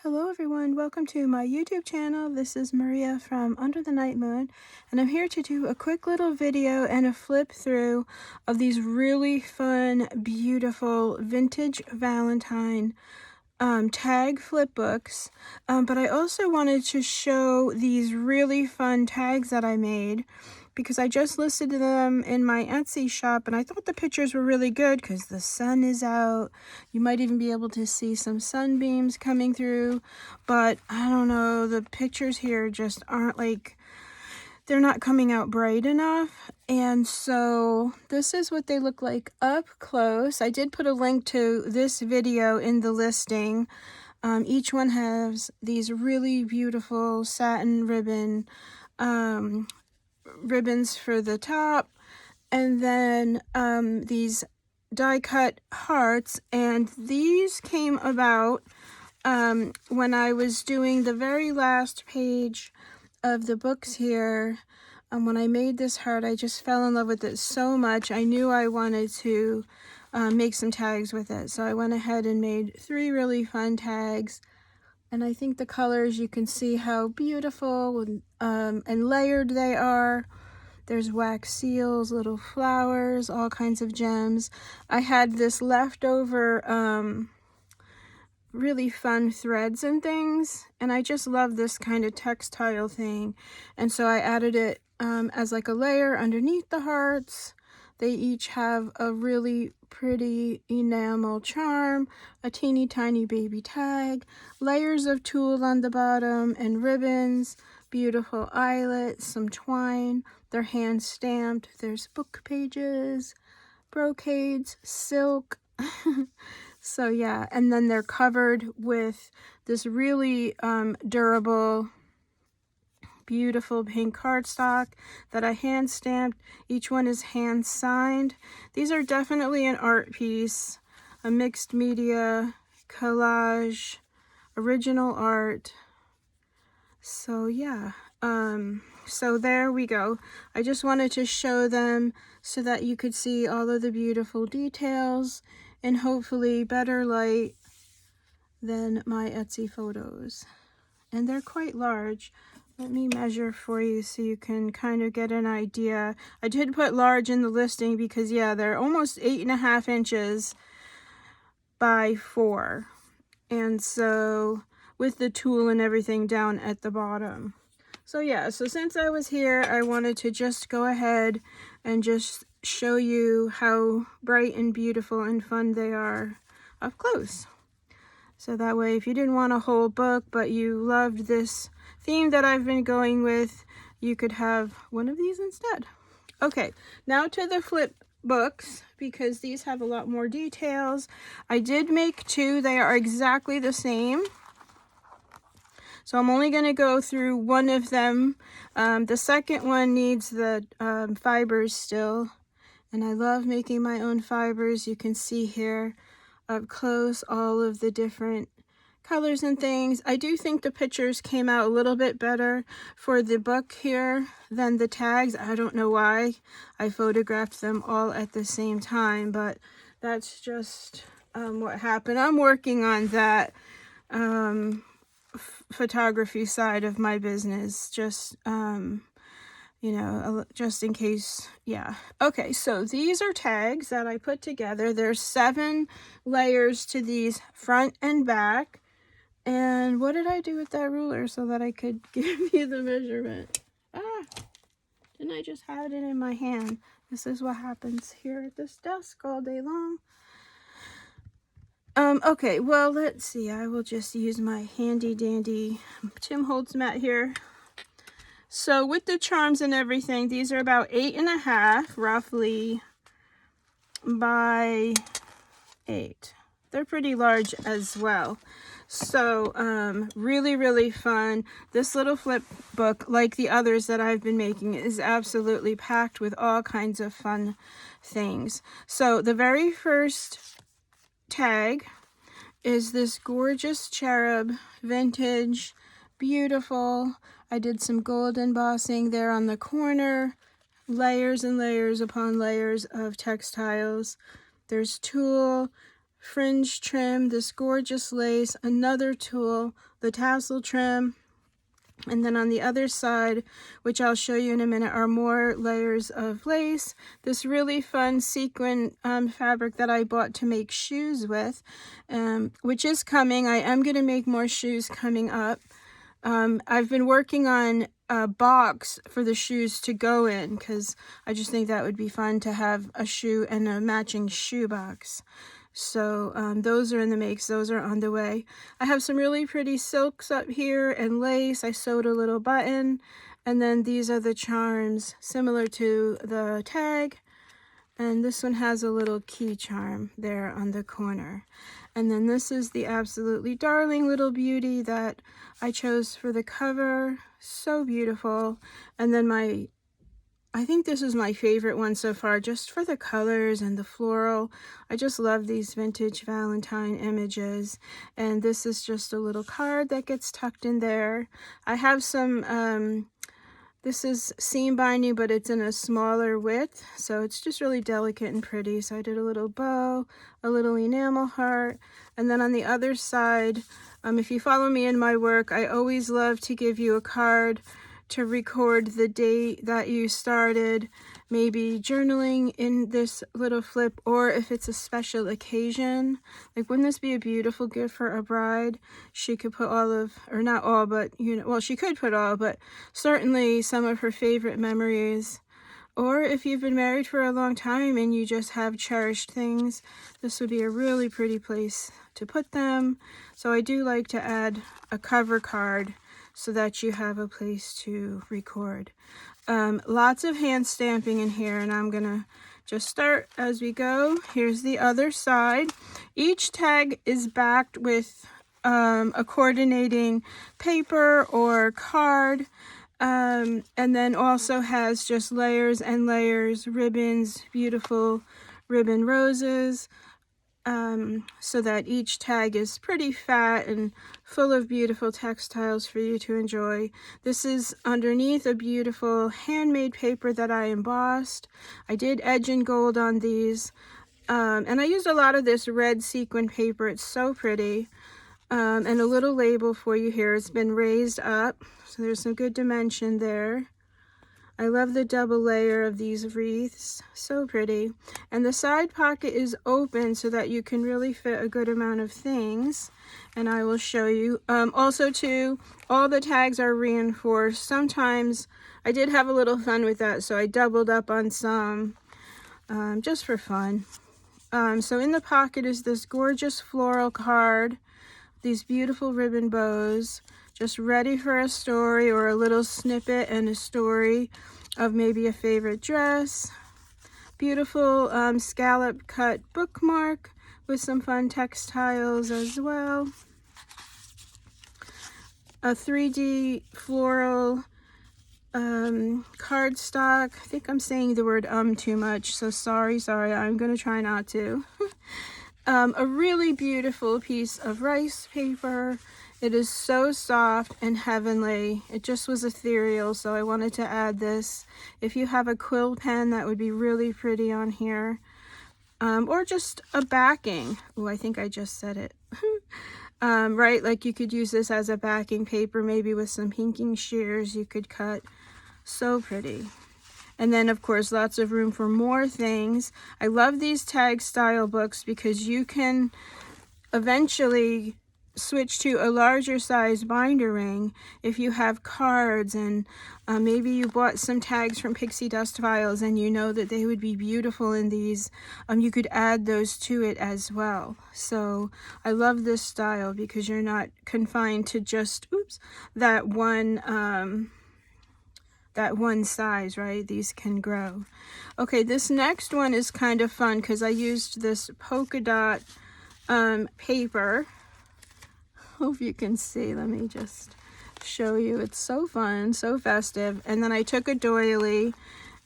Hello everyone, welcome to my YouTube channel. This is Maria from Underthenightmoon, and I'm here to do a quick little video and a flip through of these really fun, beautiful vintage Valentine tag flip books. But I also wanted to show these really fun tags that I made because I just listed them in my Etsy shop, and I thought the pictures were really good because the sun is out. You might even be able to see some sunbeams coming through, but I don't know, the pictures here just aren't they're not coming out bright enough. And so this is what they look like up close. I did put a link to this video in the listing. Each one has these really beautiful satin ribbons for the top, and then these die cut hearts, and these came about when I was doing the very last page of the books here. When I made this heart, I just fell in love with it so much. I knew I wanted to make some tags with it, so I went ahead and made 3 really fun tags. And I think the colors, you can see how beautiful and layered they are. There's wax seals, little flowers, all kinds of gems. I had this leftover really fun threads and things, and I just love this kind of textile thing. And so I added it as like a layer underneath the hearts. They each have a really pretty enamel charm, a teeny tiny baby tag, layers of tulle on the bottom, and ribbons, beautiful eyelets, some twine. They're hand stamped. There's book pages, brocades, silk. So yeah, and then they're covered with this really durable, beautiful pink cardstock that I hand stamped. Each one is hand signed. These are definitely an art piece, a mixed media collage, original art. So yeah, so there we go. I just wanted to show them so that you could see all of the beautiful details in hopefully better light than my Etsy photos. And they're quite large. Let me measure for you so you can kind of get an idea. I did put large in the listing because, yeah, they're almost 8.5 inches by 4. And so with the tulle and everything down at the bottom. So yeah, so since I was here, I wanted to just go ahead and just show you how bright and beautiful and fun they are up close. So that way, if you didn't want a whole book, but you loved this theme that I've been going with, you could have one of these instead. Okay, now to the flip books, because these have a lot more details. I did make 2. They are exactly the same. So I'm only going to go through one of them. The second one needs the fibers still. And I love making my own fibers. You can see here up close all of the different colors and things. I do think the pictures came out a little bit better for the book here than the tags. I don't know why. I photographed them all at the same time, but that's just what happened. I'm working on that photography side of my business, just you know, just in case. Yeah. Okay, so these are tags that I put together. There's 7 layers to these, front and back. And what did I do with that ruler so that I could give you the measurement? Didn't I just have it in my hand? This is what happens here at this desk all day long. Okay, well, let's see. I will just use my handy dandy Tim Holtz mat here. So with the charms and everything, these are about 8.5 roughly by 8. They're pretty large as well. So really, really fun. This little flip book, like the others that I've been making, is absolutely packed with all kinds of fun things. So the very first tag is this gorgeous cherub, vintage, beautiful. I did some gold embossing there on the corner, layers and layers upon layers of textiles. There's tulle, fringe trim, this gorgeous lace, another tulle, the tassel trim, and then on the other side, which I'll show you in a minute, are more layers of lace. This really fun sequin fabric that I bought to make shoes with, which is coming. I am going to make more shoes coming up. I've been working on a box for the shoes to go in because I just think that would be fun to have a shoe and a matching shoe box. So those are in the makes, those are on the way. I have some really pretty silks up here and lace. I sewed a little button, and then these are the charms similar to the tag, and this one has a little key charm there on the corner. And then this is the absolutely darling little beauty that I chose for the cover. So beautiful. And then I think this is my favorite one so far, just for the colors and the floral. I just love these vintage Valentine images. And this is just a little card that gets tucked in there. I have some, this is seam binding, but it's in a smaller width. So it's just really delicate and pretty. So I did a little bow, a little enamel heart. And then on the other side, if you follow me in my work, I always love to give you a card to record the date that you started, maybe journaling in this little flip, or if it's a special occasion. Like, wouldn't this be a beautiful gift for a bride? She could put all of, or not all, but, you know, well, she could put all, but certainly some of her favorite memories. Or if you've been married for a long time and you just have cherished things, this would be a really pretty place to put them. So I do like to add a cover card so that you have a place to record. Lots of hand stamping in here, and I'm gonna just start as we go. Here's the other side. Each tag is backed with a coordinating paper or card, and then also has just layers and layers, ribbons, beautiful ribbon roses, so that each tag is pretty fat and full of beautiful textiles for you to enjoy. This is underneath a beautiful handmade paper that I embossed. I did edge and gold on these, and I used a lot of this red sequin paper. It's so pretty. And a little label for you here. It's been raised up, so there's some good dimension there. I love the double layer of these wreaths, so pretty. And the side pocket is open so that you can really fit a good amount of things, and I will show you. Also too, all the tags are reinforced. Sometimes I did have a little fun with that, so I doubled up on some, just for fun. So in the pocket is this gorgeous floral card, these beautiful ribbon bows, just ready for a story or a little snippet and a story of maybe a favorite dress. Beautiful scallop cut bookmark with some fun textiles as well. A 3D floral cardstock. I think I'm saying the word too much, so sorry, I'm gonna try not to. A really beautiful piece of rice paper. It is so soft and heavenly. It just was ethereal, so I wanted to add this. If you have a quill pen, that would be really pretty on here. Or just a backing. Oh, I think I just said it. Right, like you could use this as a backing paper, maybe with some pinking shears you could cut. So pretty. And then, of course, lots of room for more things. I love these tag style books because you can eventually switch to a larger size binder ring if you have cards, and maybe you bought some tags from Pixie Dust Files and you know that they would be beautiful in these. You could add those to it as well. So I love this style because you're not confined to just that one size, right? These can grow. Okay, this next one is kind of fun because I used this polka dot paper. Hope you can see. Let me just show you. It's so fun, so festive. And then I took a doily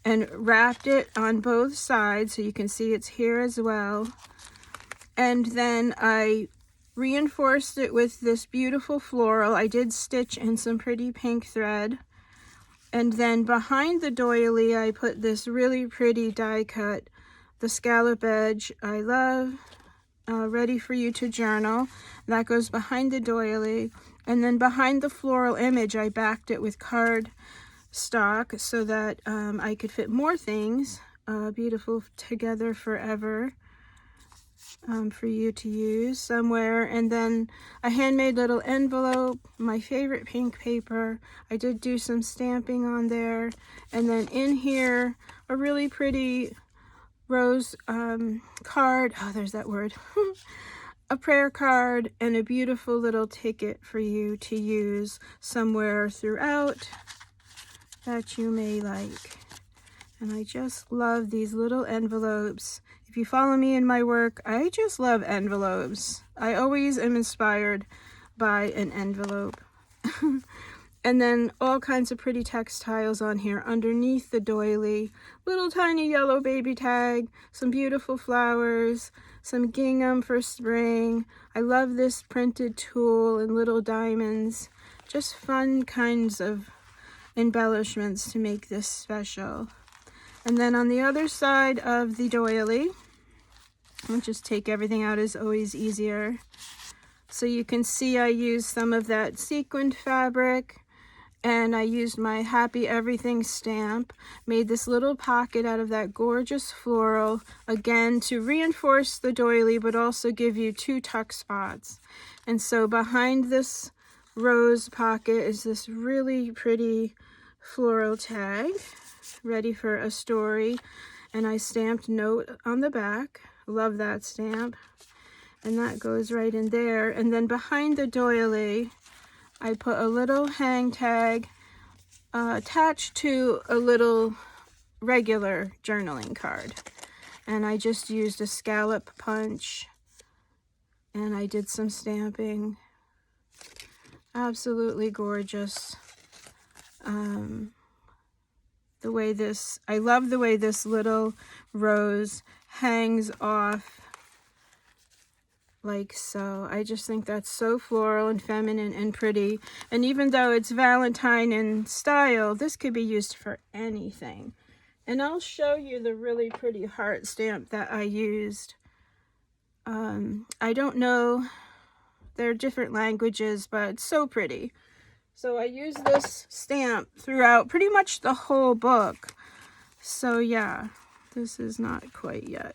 and wrapped it on both sides so you can see it's here as well. And then I reinforced it with this beautiful floral. I did stitch in some pretty pink thread. And then behind the doily, I put this really pretty die cut, the scallop edge I love. ready for you to journal. That goes behind the doily. And then behind the floral image, I backed it with card stock so that I could fit more things. Beautiful together forever. For you to use somewhere. And then a handmade little envelope, my favorite pink paper. I did do some stamping on there. And then in here, a really pretty rose card. Oh, there's that word. A prayer card and a beautiful little ticket for you to use somewhere throughout that you may like. And I just love these little envelopes. If you follow me in my work, I just love envelopes. I always am inspired by an envelope. And then all kinds of pretty textiles on here underneath the doily. Little tiny yellow baby tag, some beautiful flowers, some gingham for spring. I love this printed tulle and little diamonds. Just fun kinds of embellishments to make this special. And then on the other side of the doily, I'll just take everything out, is always easier. So you can see I used some of that sequined fabric, and I used my Happy Everything stamp, made this little pocket out of that gorgeous floral, again to reinforce the doily but also give you 2 tuck spots. And so behind this rose pocket is this really pretty floral tag, ready for a story. And I stamped note on the back. Love that stamp. And that goes right in there. And then behind the doily, I put a little hang tag attached to a little regular journaling card. And I just used a scallop punch. And I did some stamping. Absolutely gorgeous. I love the way this little rose hangs off like so. I just think that's so floral and feminine and pretty. And even though it's Valentine in style, this could be used for anything. And I'll show you the really pretty heart stamp that I used. I don't know, they're different languages, but it's so pretty. So I use this stamp throughout pretty much the whole book. So yeah, this is not quite yet.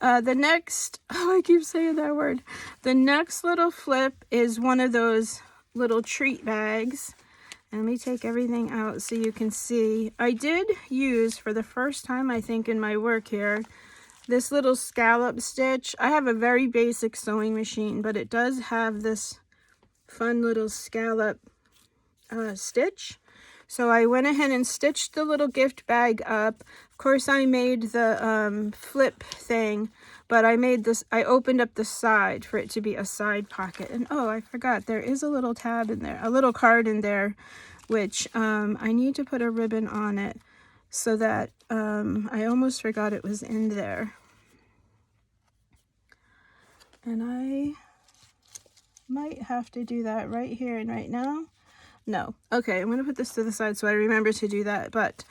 The next, I keep saying that word. The next little flip is one of those little treat bags. And let me take everything out so you can see. I did use, for the first time I think in my work here, this little scallop stitch. I have a very basic sewing machine, but it does have this fun little scallop stitch. So I went ahead and stitched the little gift bag up. Of course, I made the flip thing, but I opened up the side for it to be a side pocket. And oh, I forgot, there is a little tab in there, a little card in there, which I need to put a ribbon on it so that I almost forgot it was in there. And I might have to do that right here and right now. No. Okay, I'm going to put this to the side so I remember to do that. But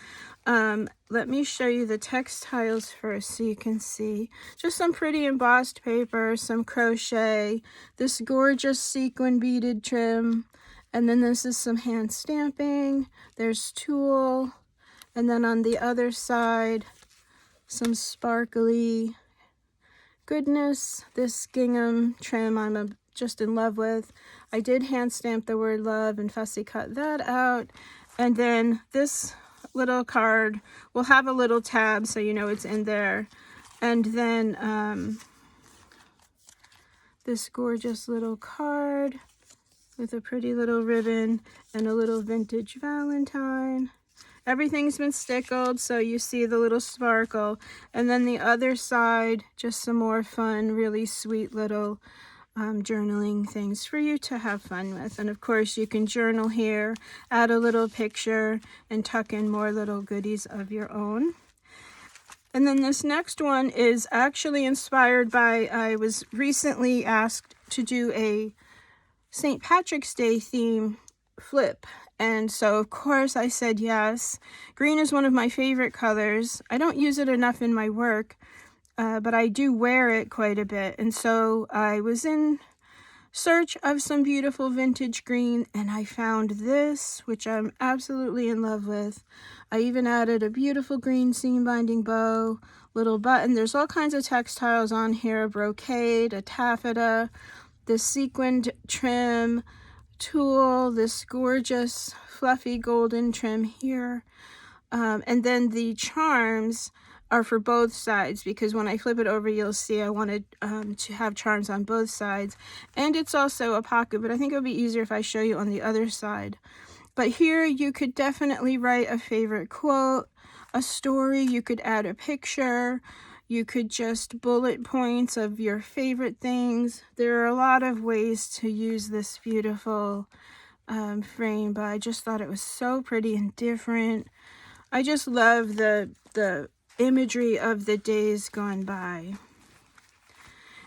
let me show you the textiles first so you can see. Just some pretty embossed paper, some crochet, this gorgeous sequin beaded trim, and then this is some hand stamping. There's tulle, and then on the other side, some sparkly goodness. This gingham trim I'm just in love with. I did hand stamp the word love and fussy cut that out. And then this little card will have a little tab so you know it's in there. And then this gorgeous little card with a pretty little ribbon and a little vintage Valentine. Everything's been stickled, so you see the little sparkle. And then the other side, just some more fun, really sweet little journaling things for you to have fun with. And of course, you can journal here, add a little picture, and tuck in more little goodies of your own. And then this next one is actually inspired by, I was recently asked to do a St. Patrick's Day theme flip. And so, of course, I said yes. Green is one of my favorite colors. I don't use it enough in my work. but I do wear it quite a bit. And so I was in search of some beautiful vintage green, and I found this, which I'm absolutely in love with. I even added a beautiful green seam binding bow, little button. There's all kinds of textiles on here, a brocade, a taffeta, this sequined trim, tulle, this gorgeous fluffy golden trim here. And then the charms are for both sides, because when I flip it over, you'll see I wanted to have charms on both sides. And it's also a pocket, but I think it'll be easier if I show you on the other side. But here you could definitely write a favorite quote, a story. You could add a picture. You could just bullet points of your favorite things. There are a lot of ways to use this beautiful frame, but I just thought it was so pretty and different. I just love the imagery of the days gone by.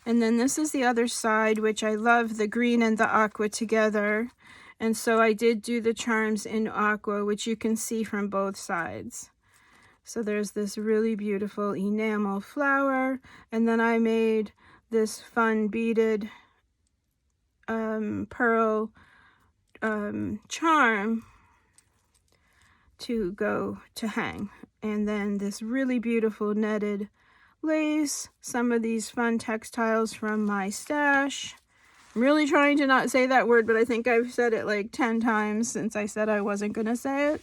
And then this is the other side, which I love the green and the aqua together. And so I did do the charms in aqua, which you can see from both sides. So there's this really beautiful enamel flower, and then I made this fun beaded pearl charm to go to hang. And then this really beautiful netted lace, some of these fun textiles from my stash. I'm really trying to not say that word, but I think I've said it like 10 times since I said I wasn't gonna say it.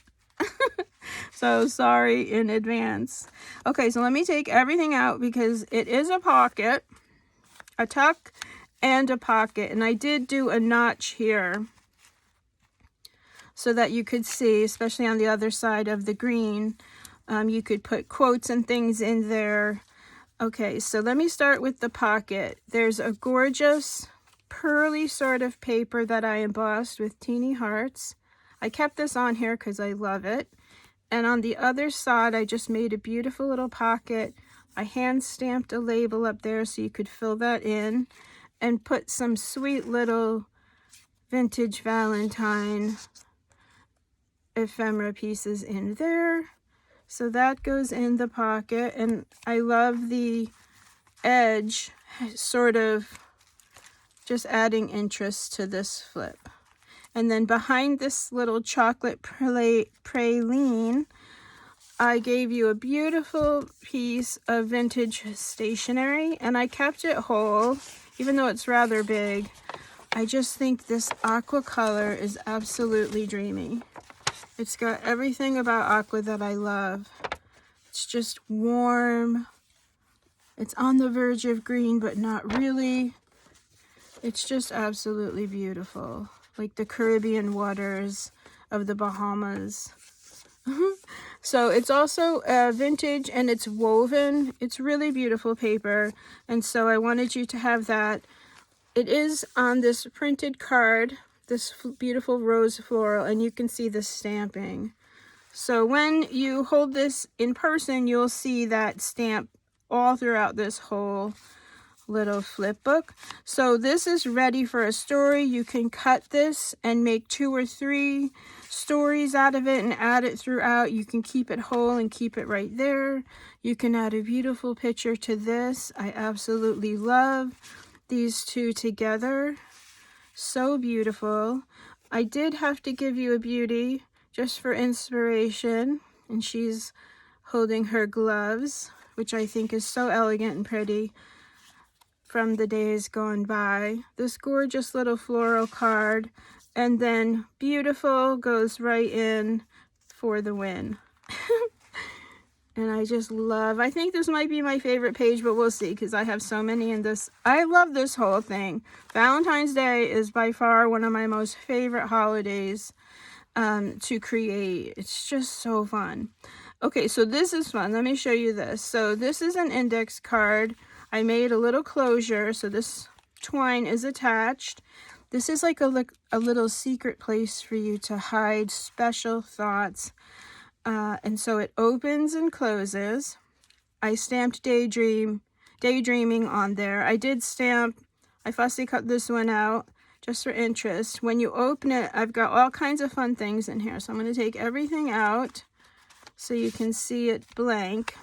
So sorry in advance. Okay, so let me take everything out, because it is a pocket, a tuck, and a pocket. And I did do a notch here so that you could see, especially on the other side of the green, you could put quotes and things in there. Okay, so let me start with the pocket. There's a gorgeous pearly sort of paper that I embossed with teeny hearts. I kept this on here because I love it. And on the other side, I just made a beautiful little pocket. I hand stamped a label up there so you could fill that in, and put some sweet little vintage Valentine ephemera pieces in there. So that goes in the pocket, and I love the edge sort of just adding interest to this flip. And then behind this little chocolate praline, I gave you a beautiful piece of vintage stationery, and I kept it whole, even though it's rather big. I just think this aqua color is absolutely dreamy. It's got everything about aqua that I love. It's just warm. It's on the verge of green, but not really. It's just absolutely beautiful. Like the Caribbean waters of the Bahamas. So it's also vintage, and it's woven. It's really beautiful paper. And so I wanted you to have that. It is on this printed card, this beautiful rose floral, and you can see the stamping. So when you hold this in person, you'll see that stamp all throughout this whole little flip book. So this is ready for a story. You can cut this and make 2 or 3 stories out of it and add it throughout. You can keep it whole and keep it right there. You can add a beautiful picture to this. I absolutely love these two together. So beautiful. I did have to give you a beauty just for inspiration, and she's holding her gloves, which I think is so elegant and pretty, from the days gone by. This gorgeous little floral card, and then beautiful goes right in for the win. And I just love, I think this might be my favorite page, but we'll see, because I have so many in this. I love this whole thing. Valentine's Day is by far one of my most favorite holidays to create. It's just so fun. Okay, so this is fun. Let me show you this. So this is an index card. I made a little closure, so this twine is attached. This is like a little secret place for you to hide special thoughts. And so it opens and closes. I stamped daydreaming on there. I did stamp, I fussy cut this one out just for interest. When you open it, I've got all kinds of fun things in here. So I'm going to take everything out so you can see it blank.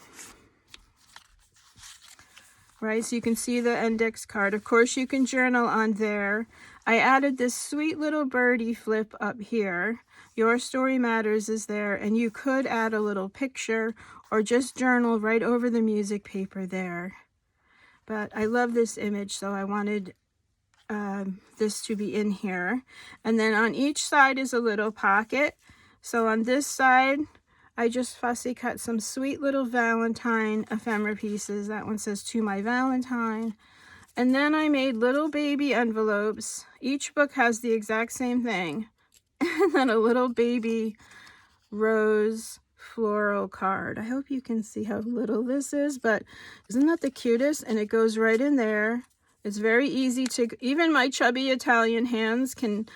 right? So you can see the index card. Of course, you can journal on there. I added this sweet little birdie flip up here. Your Story Matters is there, and you could add a little picture or just journal right over the music paper there. But I love this image, so I wanted this to be in here. And then on each side is a little pocket. So on this side, I just fussy cut some sweet little Valentine ephemera pieces. That one says "To My Valentine." And then I made little baby envelopes. Each book has the exact same thing. And then a little baby rose floral card. I hope you can see how little this is, but isn't that the cutest? And it goes right in there. It's very easy to, even my chubby Italian hands can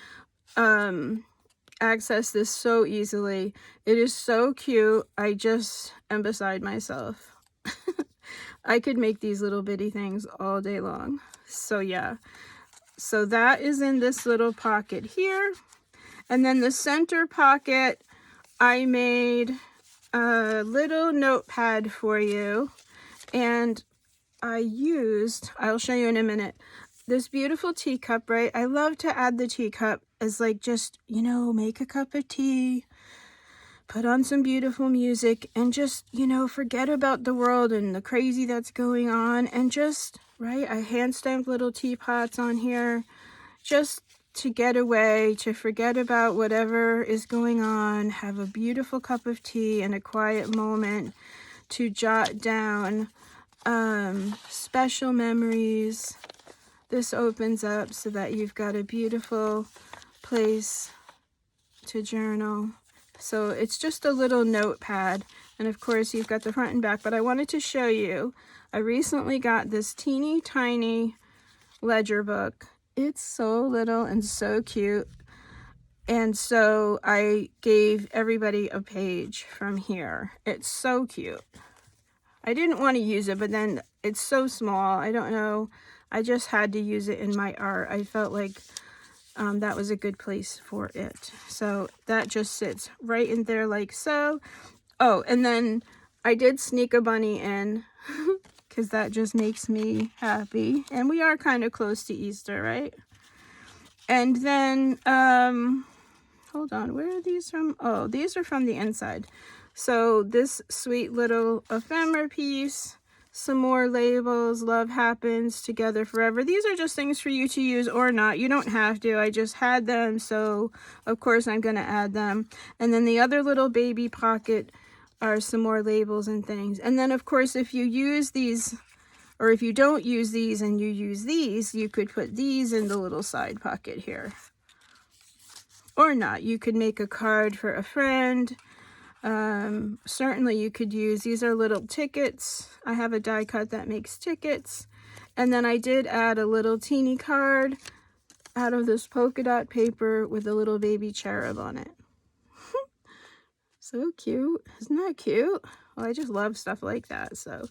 access this so easily. It is so cute. I just am beside myself. I could make these little bitty things all day long. So yeah, so that is in this little pocket here. And then the center pocket, I made a little notepad for you. And I used, I'll show you in a minute, this beautiful teacup, right? I love to add the teacup as like just, you know, make a cup of tea, put on some beautiful music, and just, you know, forget about the world and the crazy that's going on. And just, right, I hand stamped little teapots on here just to get away, to forget about whatever is going on, have a beautiful cup of tea and a quiet moment to jot down special memories. This opens up so that you've got a beautiful place to journal. So it's just a little notepad, and of course you've got the front and back, but I wanted to show you, I recently got this teeny tiny ledger book. It's so little and so cute, and so I gave everybody a page from here. It's so cute. I didn't want to use it, but then it's so small. I don't know. I just had to use it in my art. I felt like that was a good place for it. So that just sits right in there like so. Oh, and then I did sneak a bunny in because that just makes me happy. And we are kind of close to Easter, right? And then, hold on, where are these from? Oh, these are from the inside. So this sweet little ephemera piece, some more labels, love happens, together forever. These are just things for you to use or not. You don't have to. I just had them, so of course I'm going to add them. And then the other little baby pocket are some more labels and things. And then of course if you use these, or if you don't use these and you use these, you could put these in the little side pocket here. Or not. You could make a card for a friend. Certainly you could use, these are little tickets. I have a die cut that makes tickets. And then I did add a little teeny card out of this polka dot paper with a little baby cherub on it. So cute. Isn't that cute? Well, I just love stuff like that. So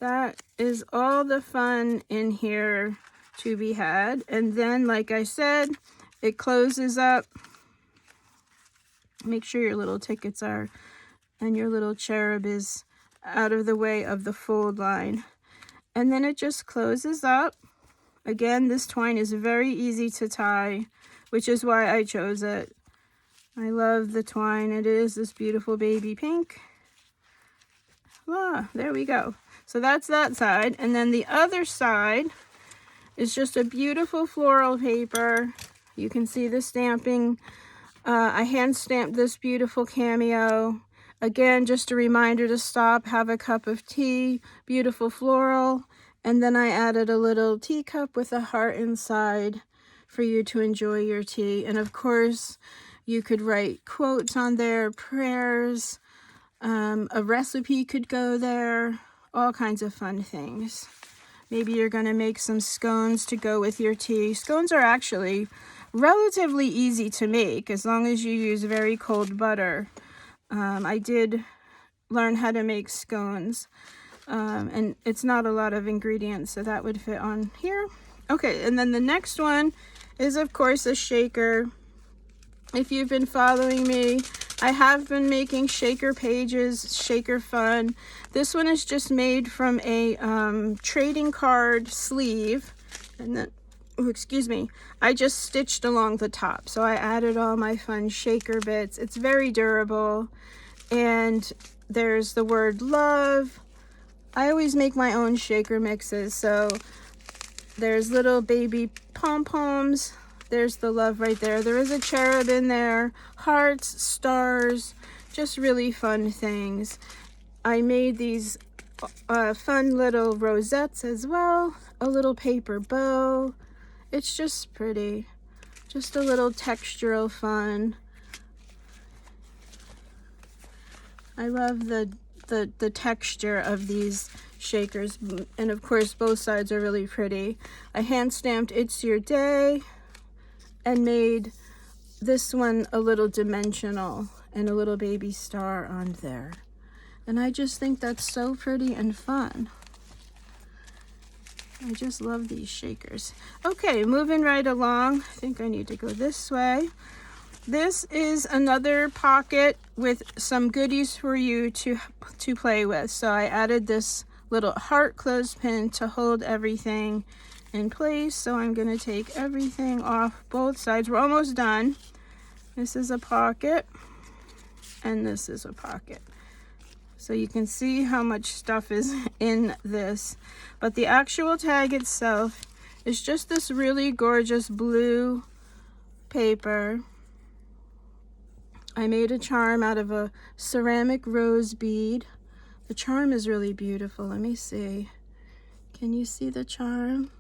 that is all the fun in here to be had. And then, like I said, it closes up. Make sure your little tickets are, and your little cherub is out of the way of the fold line. And then it just closes up. Again, this twine is very easy to tie, which is why I chose it. I love the twine. It is this beautiful baby pink. Ah, there we go. So that's that side. And then the other side is just a beautiful floral paper. You can see the stamping. I hand stamped this beautiful cameo. Again, just a reminder to stop, have a cup of tea, beautiful floral. And then I added a little teacup with a heart inside for you to enjoy your tea. And of course, you could write quotes on there, prayers, a recipe could go there, all kinds of fun things. Maybe you're going to make some scones to go with your tea. Scones are actually relatively easy to make as long as you use very cold butter. I did learn how to make scones, and it's not a lot of ingredients, so that would fit on here. Okay, and then the next one is, of course, a shaker. If you've been following me, I have been making shaker pages, shaker fun. This one is just made from a trading card sleeve. And then, oh, excuse me, I just stitched along the top. So I added all my fun shaker bits. It's very durable. And there's the word love. I always make my own shaker mixes. So there's little baby pom-poms. There's the love right there. There is a cherub in there, hearts, stars, just really fun things. I made these fun little rosettes as well, a little paper bow. It's just pretty, just a little textural fun. I love the texture of these shakers, and of course both sides are really pretty. I hand stamped It's Your Day and made this one a little dimensional and a little baby star on there. And I just think that's so pretty and fun. I just love these shakers. Okay, moving right along. I think I need to go this way. This is another pocket with some goodies for you to play with. So I added this little heart clothespin to hold everything in place. So I'm going to take everything off both sides. We're almost done. This is a pocket and this is a pocket. So you can see how much stuff is in this. But the actual tag itself is just this really gorgeous blue paper. I made a charm out of a ceramic rose bead. The charm is really beautiful. Let me see. Can you see the charm?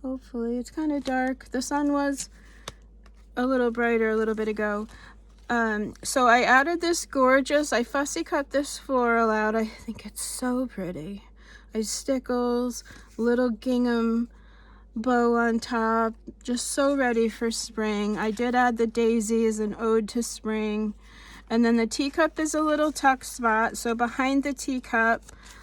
Hopefully. It's kind of dark. The sun was a little brighter a little bit ago. So I added this gorgeous, I fussy cut this floral out. I think it's so pretty. I stickles, little gingham bow on top, just so ready for spring. I did add the daisy as an ode to spring. And then the teacup is a little tuck spot. So behind the teacup,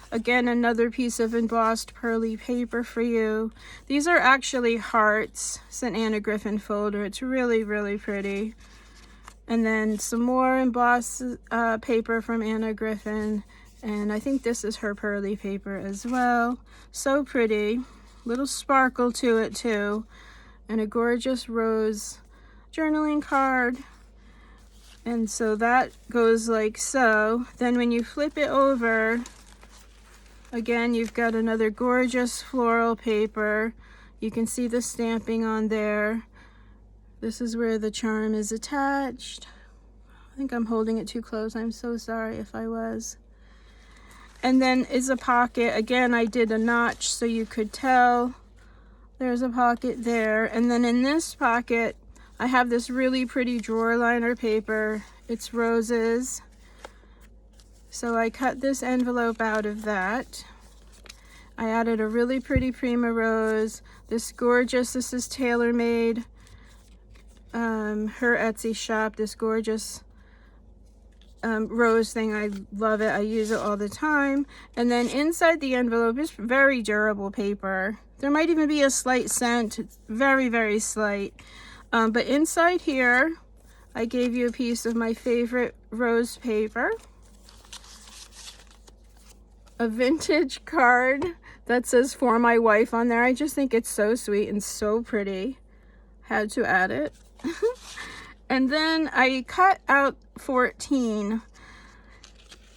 again, another piece of embossed pearly paper for you. These are actually hearts. It's an Anna Griffin folder. It's really, really pretty. And then some more embossed paper from Anna Griffin. And I think this is her pearly paper as well. So pretty. Little sparkle to it too. And a gorgeous rose journaling card. And so that goes like so. Then when you flip it over, again, you've got another gorgeous floral paper. You can see the stamping on there. This is where the charm is attached. I think I'm holding it too close. I'm so sorry if I was. And then is a pocket. Again, I did a notch so you could tell. There's a pocket there. And then in this pocket, I have this really pretty drawer liner paper. It's roses. So I cut this envelope out of that. I added a really pretty Prima rose. This is tailor-made. Her Etsy shop, this gorgeous rose thing. I love it. I use it all the time. And then inside the envelope is very durable paper. There might even be a slight scent. It's very, very slight. But inside here, I gave you a piece of my favorite rose paper. A vintage card that says "For My Wife" on there. I just think it's so sweet and so pretty. Had to add it. And then I cut out 14.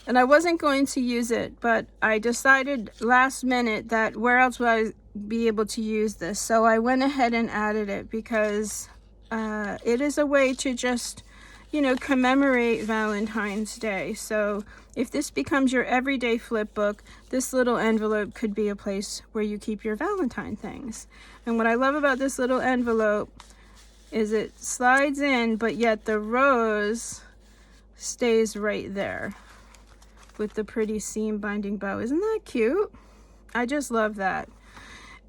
And I wasn't going to use it, but I decided last minute that where else would I be able to use this? So I went ahead and added it because it is a way to just, you know, commemorate Valentine's Day. So if this becomes your everyday flip book, this little envelope could be a place where you keep your Valentine things. And what I love about this little envelope is it slides in, but yet the rose stays right there with the pretty seam binding bow. Isn't that cute? I just love that.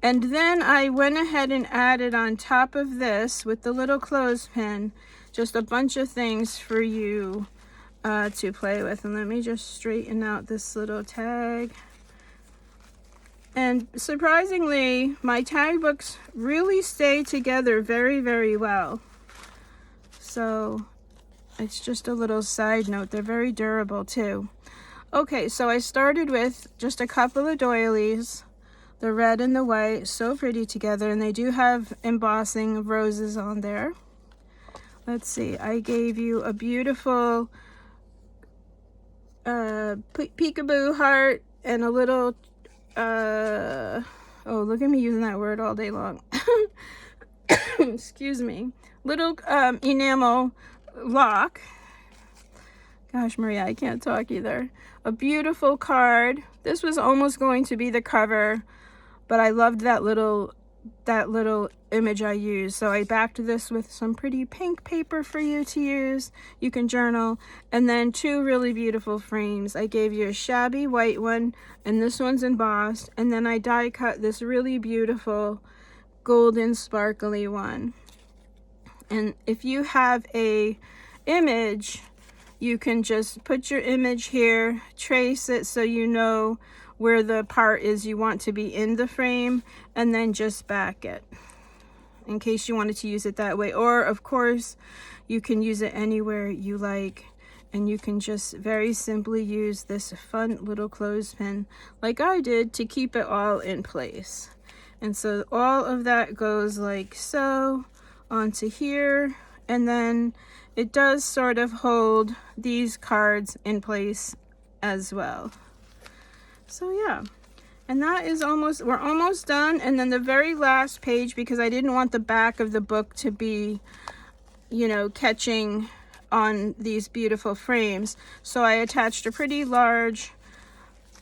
And then I went ahead and added on top of this with the little clothespin just a bunch of things for you to play with. And let me just straighten out this little tag. And surprisingly, my tag books really stay together very, very well. So It's just a little side note. They're very durable too. Okay, so I started with just a couple of doilies. The red and the white, so pretty together, and they do have embossing of roses on there. Let's see, I gave you a beautiful peekaboo heart and a little, oh, look at me using that word all day long. Excuse me. Little enamel lock. Gosh, Maria, I can't talk either. A beautiful card. This was almost going to be the cover, but I loved that little image I used. So I backed this with some pretty pink paper for you to use. You can journal. And then two really beautiful frames. I gave you a shabby white one, and this one's embossed. And then I die cut this really beautiful golden sparkly one. And if you have a image, you can just put your image here, trace it so you know where the part is you want to be in the frame, and then just back it in case you wanted to use it that way. Or of course you can use it anywhere you like, and you can just very simply use this fun little clothespin like I did to keep it all in place. And so all of that goes like so onto here, and then it does sort of hold these cards in place as well. So yeah, and that is we're almost done. And then the very last page, because I didn't want the back of the book to be, you know, catching on these beautiful frames, so I attached a pretty large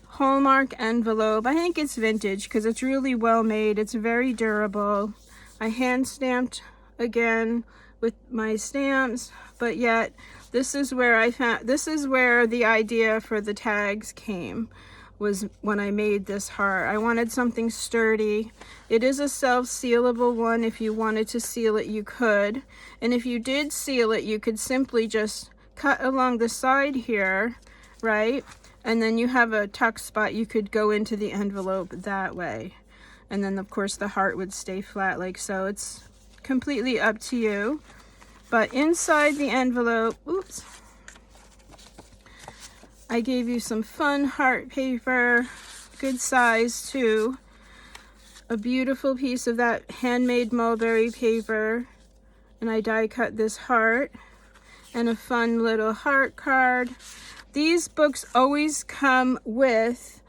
Hallmark envelope. I think it's vintage because it's really well made. It's very durable. I hand stamped again with my stamps, but yet this is where the idea for the tags came, was when I made this heart. I wanted something sturdy. It is a self-sealable one. If you wanted to seal it, you could. And if you did seal it, you could simply just cut along the side here, right? And then you have a tuck spot. You could go into the envelope that way. And then of course the heart would stay flat like so. It's completely up to you. But inside the envelope, oops, I gave you some fun heart paper, good size too. A beautiful piece of that handmade mulberry paper. And I die cut this heart. And a fun little heart card. These books always come with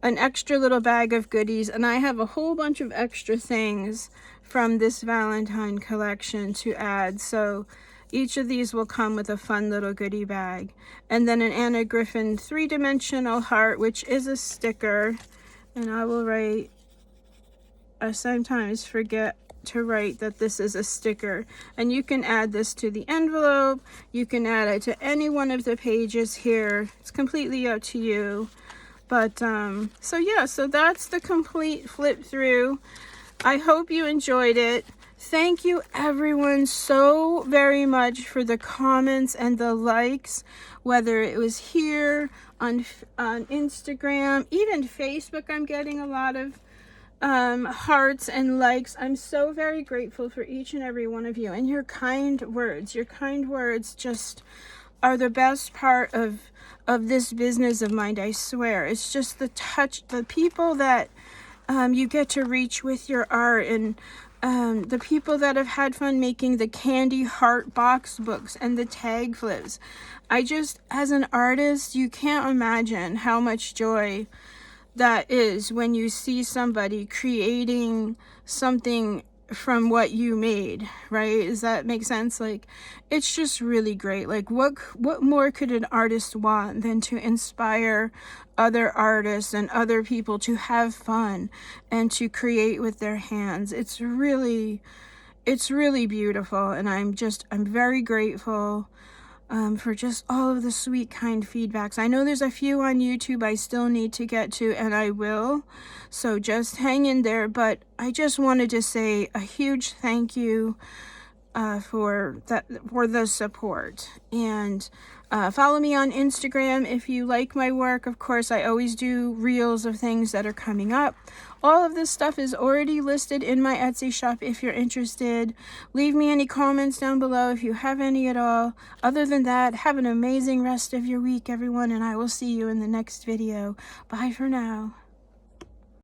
an extra little bag of goodies, and I have a whole bunch of extra things from this Valentine collection to add. So each of these will come with a fun little goodie bag. And then an Anna Griffin 3-dimensional heart, which is a sticker. And I will write, I sometimes forget to write that this is a sticker, and you can add this to the envelope. You can add it to any one of the pages here. It's completely up to you. But so yeah, so that's the complete flip through. I hope you enjoyed it. Thank you everyone so very much for the comments and the likes, whether it was here on Instagram, even Facebook. I'm getting a lot of hearts and likes. I'm so very grateful for each and every one of you, and your kind words. Your kind words just are the best part of this business of mine, I swear. It's just the touch, the people that you get to reach with your art, and the people that have had fun making the candy heart box books and the tag flips. I just, as an artist, you can't imagine how much joy that is when you see somebody creating something from what you made, right? Does that make sense? Like, it's just really great. Like, what more could an artist want than to inspire other artists and other people to have fun and to create with their hands? It's really beautiful, and I'm very grateful for just all of the sweet, kind feedbacks. I know there's a few on YouTube I still need to get to, and I will. So just hang in there. But I just wanted to say a huge thank you for the support. And Follow me on Instagram if you like my work. Of course, I always do reels of things that are coming up. All of this stuff is already listed in my Etsy shop if you're interested. Leave me any comments down below if you have any at all. Other than that, have an amazing rest of your week, everyone, and I will see you in the next video. Bye for now.